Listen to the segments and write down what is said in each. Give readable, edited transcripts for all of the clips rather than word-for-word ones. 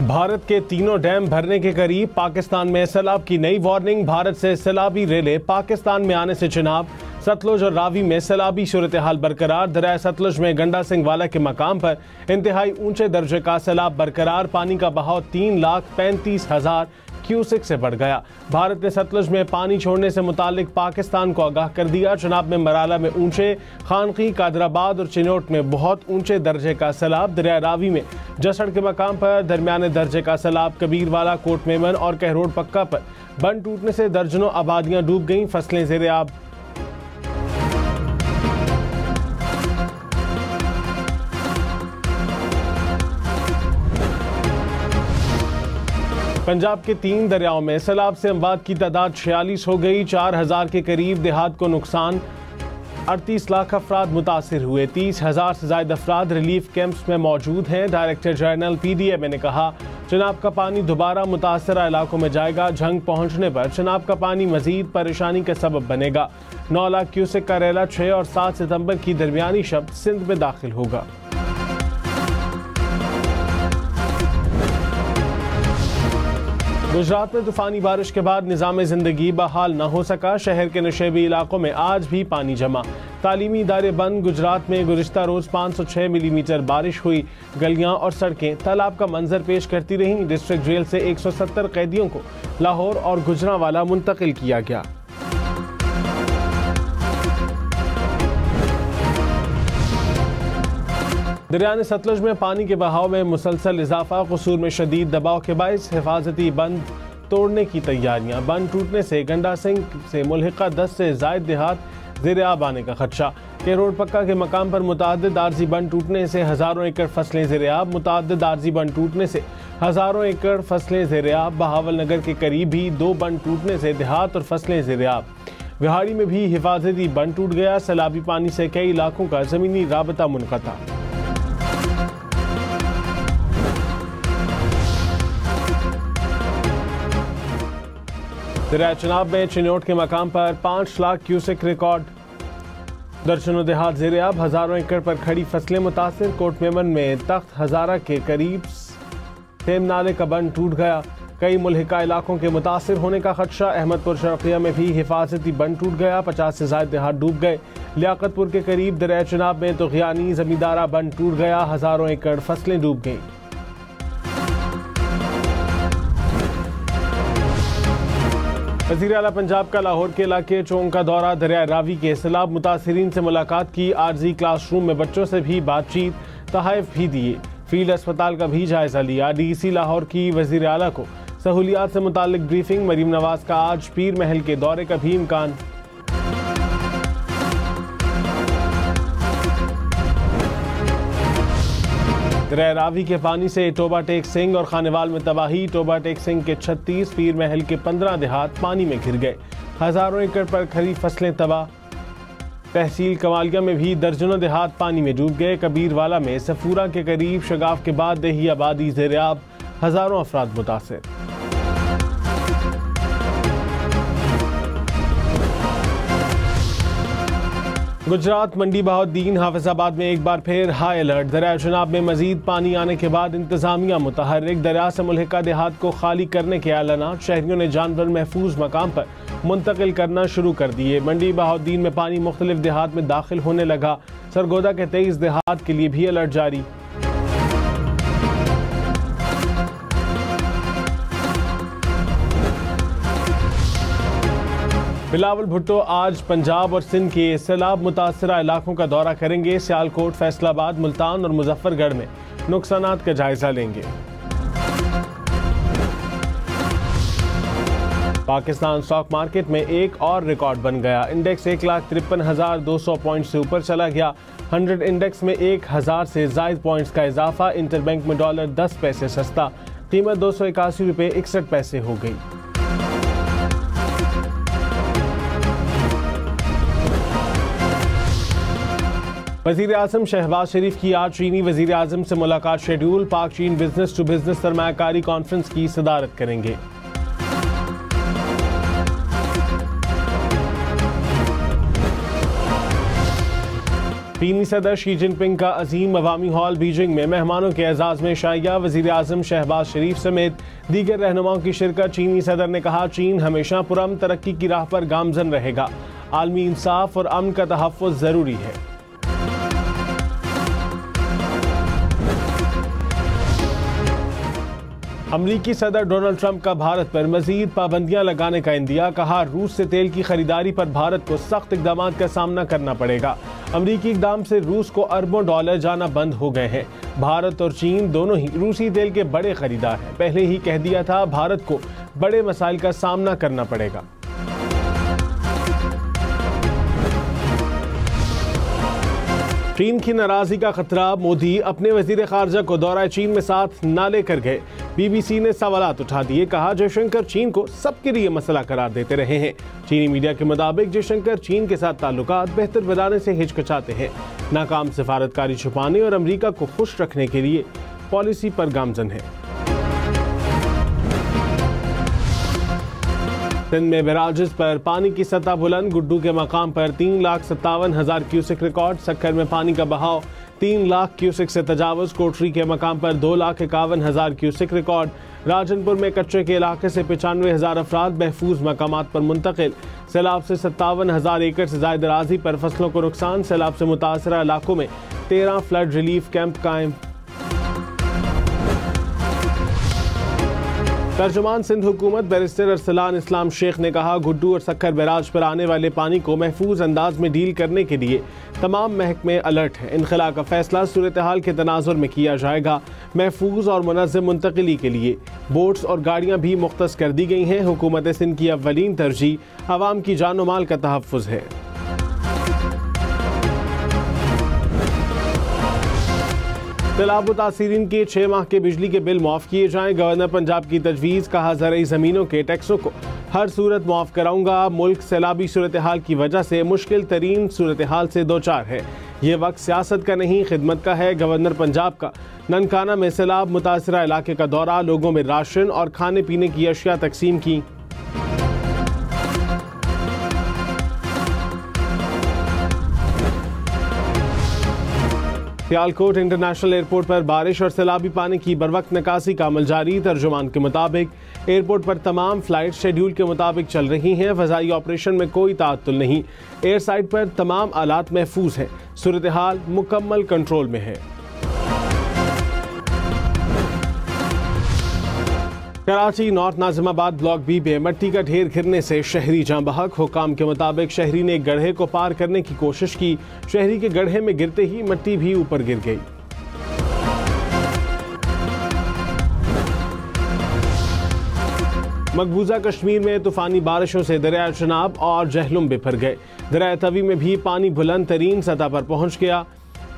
भारत के तीनों डैम भरने के करीब, पाकिस्तान में सैलाब की नई वार्निंग। भारत से सैलाबी रेले पाकिस्तान में आने से चिनाब। सतलुज और रावी में सैलाबी सूरत हाल बरकरार। दरिया सतलुज में गंडा सिंह वाला के मकाम पर इंतहाई ऊंचे दर्जे का सैलाब बरकरार। पानी का बहाव 3,35,000 क्यूसेक से बढ़ गया। भारत ने सतलुज में पानी छोड़ने से मुतालिक पाकिस्तान को आगाह कर दिया। चनाब में मराला में ऊंचे, खानकी, कादराबाद और चिनोट में बहुत ऊंचे दर्जे का सैलाब। दरिया रावी में जसड़ के मकाम पर दरमियाने दर्जे का सैलाब। कबीरवाला, कोट मेमन और कहरोड पक्का पर बंद टूटने से दर्जनों आबादियां डूब गईं, फसलें ज़ेरे आब। पंजाब के 3 दरियाओं में सैलाब से अमवात की तादाद 46 हो गई। 4,000 के करीब देहात को नुकसान। 38 लाख अफराद मुतासिर हुए। 30,000 से ज्यादा अफराद रिलीफ कैंप्स में मौजूद हैं। डायरेक्टर जनरल PDMA ने कहा, चनाब का पानी दोबारा मुतासरा इलाकों में जाएगा। जंग पहुंचने पर चनाब का पानी मजीद परेशानी का सबब बनेगा। 9 लाख क्यूसेक का रेला 6 और 7 सितंबर की दरमियानी शब सिंध में दाखिल होगा। गुजरात में तूफानी बारिश के बाद निज़ाम ज़िंदगी बहाल न हो सका। शहर के नशेबी इलाकों में आज भी पानी जमा। तालीमी इदारे बंद। गुजरात में गुज़िश्ता रोज़ 506 मिलीमीटर बारिश हुई। गलियां और सड़कें तालाब का मंजर पेश करती रहीं। डिस्ट्रिक्ट जेल से 170 कैदियों को लाहौर और गुजरांवाला मुंतकिल किया गया। दरियाने सतलुज में पानी के बहाव में मुसलसल इजाफा। कसूर में शदीद दबाव के बायस हिफाजती बंद तोड़ने की तैयारियां। बंद टूटने से गंडा सिंह से मुल्हिका 10 से जायद देहात ज़ेरे आब आने का खदशा। कहरोड पक्का के मकाम पर मुतअद्दिद आरजी बंद टूटने से हज़ारों एकड़ फसलें ज़ेरे आब। मुतअद्दिद आरजी बंद टूटने से हज़ारों एकड़ फसलें ज़ेरे आब। बहावल नगर के करीब भी 2 बंद टूटने से देहात और फसलें ज़ेरे आब। विहाड़ी में भी हिफाजती बंद टूट गया। सैलाबी पानी से कई इलाकों का ज़मीनी राबता मुनक़ता। दरिया चनाब में चिनोट के मकाम पर 5 लाख क्यूसेक रिकॉर्ड। दर्जनों देहात ज़ेरे आब। हज़ारों एकड़ पर खड़ी फसलें मुतासिर। कोट मेमन में तख्त हज़ारा के करीब सेम नाले का बंद टूट गया। कई मुल्हिका इलाकों के मुतासिर होने का खदशा। अहमदपुर शर्किया में भी हिफाजती बंद टूट गया। 50 से ज्यादा देहात डूब गए। लियाकतपुर के करीब दरिया चनाब में तुग़यानी जमींदारा बंद टूट गया। हज़ारों एकड़ फसलें डूब गईं। वज़ीर आला पंजाब का लाहौर के इलाके चौंग का दौरा। दरिया रावी के सैलाब मुतासिरीन से मुलाकात की। आरजी क्लासरूम में बच्चों से भी बातचीत, तहाइफ भी दिए। फील्ड अस्पताल का भी जायजा लिया। DC लाहौर की वज़ीर आला को सहूलियात से मुतालिक ब्रीफिंग। मरीम नवाज का आज पीर महल के दौरे का भी इम्कान। दरिया रावी के पानी से टोबा टेक सिंह और खानेवाल में तबाही। टोबा टेक सिंह के 36, पीर महल के 15 देहात पानी में घिर गए। हज़ारों एकड़ पर खड़ी फसलें तबाह। तहसील कमालिया में भी दर्जनों देहात पानी में डूब गए। कबीरवाला में सफूरा के करीब शगाफ के बाद दही आबादी ज़ेरे आब। हज़ारों अफराद मुतासिर। गुजरात मंडी बहाउद्दीन हाफिजाबाद में एक बार फिर हाई अलर्ट। दरिया चनाब में मजीद पानी आने के बाद इंतजामिया मुतहर्रिक। दरिया से मुल्हिका देहात को खाली करने के ऐलानात। शहरियों ने जानवर महफूज मकाम पर मुंतकिल करना शुरू कर दिए। मंडी बहाउद्दीन में पानी मुख्तलिफ देहात में दाखिल होने लगा। सरगोदा के 23 देहात के लिए भी अलर्ट जारी। बिलावल भुट्टो आज पंजाब और सिंध के सैलाब मुतासरा इलाकों का दौरा करेंगे। सियालकोट, फैसलाबाद, मुल्तान और मुजफ्फरगढ़ में नुकसानात का जायजा लेंगे। पाकिस्तान स्टॉक मार्केट में एक और रिकॉर्ड बन गया। इंडेक्स 1,53,200 पॉइंट से ऊपर चला गया। 100 इंडेक्स में 1,000 से ज्यादा पॉइंट्स का इजाफा। इंटरबैंक में डॉलर 10 पैसे सस्ता। कीमत 281 रुपये 61 पैसे हो गई। वज़ीर आज़म शहबाज शरीफ की आज चीनी वज़ीर आज़म से मुलाकात शेड्यूल। पाक चीन बिजनेस टू बिजनेस सरमायाकारी कॉन्फ्रेंस की सदारत करेंगे। चीनी सदर शी जिनपिंग का अजीम अवामी हॉल बीजिंग में मेहमानों के एजाज में शाइया वजीर आजम शहबाज शरीफ समेत दीगर रहनुमाओं की शिरकत। चीनी सदर ने कहा, चीन हमेशा पुरअमन तरक्की की राह पर गामजन रहेगा। आलमी इंसाफ और अमन का तहफ़्फ़ुज़ जरूरी है। अमरीकी सदर डोनाल्ड ट्रंप का भारत पर मजीद पाबंदियां लगाने का इंदिया। कहा, रूस से तेल की खरीदारी पर भारत को सख्त इक़दाम का सामना करना पड़ेगा। अमरीकी इक़दाम से रूस को अरबों डॉलर जाना बंद हो गए हैं। भारत और चीन दोनों ही रूसी तेल के बड़े खरीदार हैं। पहले ही कह दिया था, भारत को बड़े मसाइल का सामना करना पड़ेगा। चीन की नाराजगी का खतरा। मोदी अपने वजीर खारजा को दौरा चीन में साथ ना लेकर गए। बीबीसी ने सवालात उठा दिए। कहा, जयशंकर चीन को सबके लिए मसला करार देते रहे हैं। चीनी मीडिया के मुताबिक जयशंकर चीन के साथ ताल्लुकात बेहतर बनाने से हिचकिचाते हैं। नाकाम सिफारतकारी छुपाने और अमरीका को खुश रखने के लिए पॉलिसी पर गामजन है। सिंध में बैराजेस पर पानी की सतह बुलंद। गुड्डू के मकाम पर 3,57,000 क्यूसेक रिकॉर्ड। सक्कर में पानी का बहाव 3 लाख क्यूसेक से तजावुज। कोटरी के मकाम पर 2,51,000 क्यूसेक रिकॉर्ड। राजनपुर में कच्चे के इलाके से 95,000 अफराद महफूज मकामात पर मुंतकिल। सैलाब से 57,000 एकड़ से ज्यादा अराजी पर फसलों को नुकसान। सैलाब से मुतासरा इलाकों में 13 फ्लड रिलीफ कैंप कायम। तर्जुमान सिंध हुकूमत बैरिस्टर अरसलान इस्लाम शेख ने कहा, गुड्डू और सक्कर बैराज पर आने वाले पानी को महफूज अंदाज में डील करने के लिए तमाम महकमे अलर्ट हैं। इनखला का फैसला सूरत हाल के तनाजुर में किया जाएगा। महफूज और मुनज़्ज़म मुंतकिली के लिए बोट्स और गाड़ियाँ भी मुख्तस कर दी गई हैं। हुकूमत सिंध की अव्वलीन तरजीह आवाम की जान और माल का तहफ़्फ़ुज़ है। सैलाब मुतासिरीन के 6 माह के बिजली के बिल माफ़ किए जाएं। गवर्नर पंजाब की तजवीज़। कहा, ज़रई ज़मीनों के टैक्सों को हर सूरत माफ़ कराऊंगा। मुल्क सैलाबी सूरत हाल की वजह से मुश्किल तरीन सूरत हाल से दो चार है। ये वक्त सियासत का नहीं, खिदमत का है। गवर्नर पंजाब का ननकाना में सैलाब मुतासरा इलाके का दौरा। लोगों में राशन और खाने पीने की अशिया तकसीम की। सियालकोट इंटरनेशनल एयरपोर्ट पर बारिश और सैलाबी पानी की बरवक्त निकासी का अमल जारी। तर्जुमान के मुताबिक एयरपोर्ट पर तमाम फ्लाइट शेड्यूल के मुताबिक चल रही हैं। फ़ज़ाई ऑपरेशन में कोई ताअत्तुल नहीं। एयर साइड पर तमाम आलात महफूज हैं। सूरत हाल मुकम्मल कंट्रोल में है। Karachi north Nazimabad block B में मिट्टी का ढेर गिरने से शहरी जाँ बहक। हुकाम के मुताबिक शहरी ने एक गड्ढे को पार करने की कोशिश की। शहरी के गड्ढे में गिरते ही मिट्टी भी ऊपर गिर गई। मकबूजा कश्मीर में तूफानी बारिशों से दरिया चनाब और जहलुम बिफर गए। दरिया तवी में भी पानी बुलंद तरीन सतह पर पहुंच गया।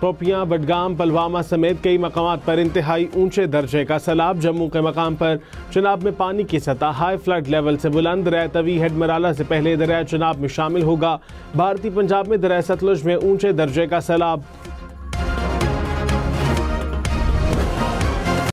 टोपियां, बडगाम, पलवामा समेत कई मकामात पर इंतहाई ऊंचे दर्जे का सैलाब। जम्मू के मकाम पर चनाब में पानी की सतह हाई फ्लड लेवल से बुलंद। दरिया तवी हेडमराला से पहले दरिया चनाब में शामिल होगा। भारतीय पंजाब में दरिया सतलुज में ऊंचे दर्जे का सैलाब।